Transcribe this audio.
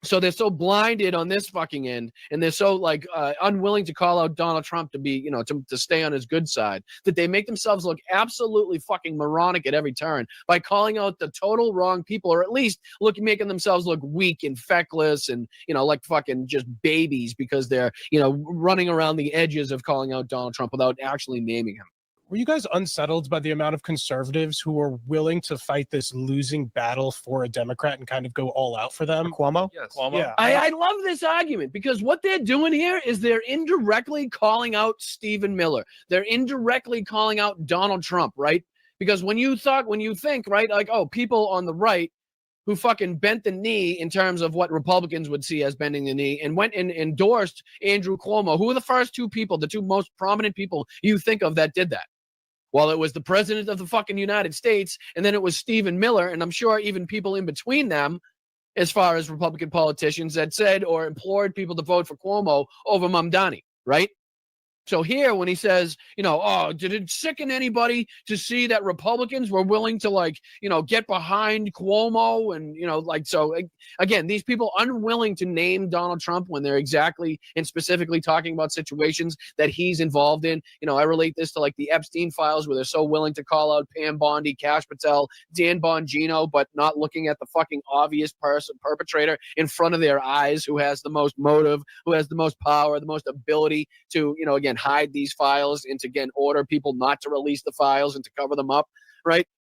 So they're so blinded on this fucking end, and they're so like unwilling to call out Donald Trump to be, you know, to stay on his good side, that they make themselves look absolutely fucking moronic at every turn by calling out the total wrong people, or at least making themselves look weak and feckless and, you know, like fucking just babies because they're, you know, running around the edges of calling out Donald Trump without actually naming him. Were you guys unsettled by the amount of conservatives who are willing to fight this losing battle for a Democrat and kind of go all out for them? Cuomo? Yes. Cuomo? Yeah. I love this argument because what they're doing here is they're indirectly calling out Stephen Miller. They're indirectly calling out Donald Trump, right? Because when you think, right, like, oh, people on the right who fucking bent the knee in terms of what Republicans would see as bending the knee and went and endorsed Andrew Cuomo, who were the first two people, the two most prominent people you think of that did that? Well, it was the president of the fucking United States, and then it was Stephen Miller, and I'm sure even people in between them, as far as Republican politicians, that said or implored people to vote for Cuomo over Mamdani, right? So here, when he says, you know, oh, did it sicken anybody to see that Republicans were willing to, like, you know, get behind Cuomo? And, you know, like, so again, these people unwilling to name Donald Trump when they're exactly and specifically talking about situations that he's involved in. You know, I relate this to like the Epstein files, where they're so willing to call out Pam Bondi, Kash Patel, Dan Bongino, but not looking at the fucking obvious perpetrator in front of their eyes, who has the most motive, who has the most power, the most ability to, you know, again, hide these files and to, again, order people not to release the files and to cover them up, right?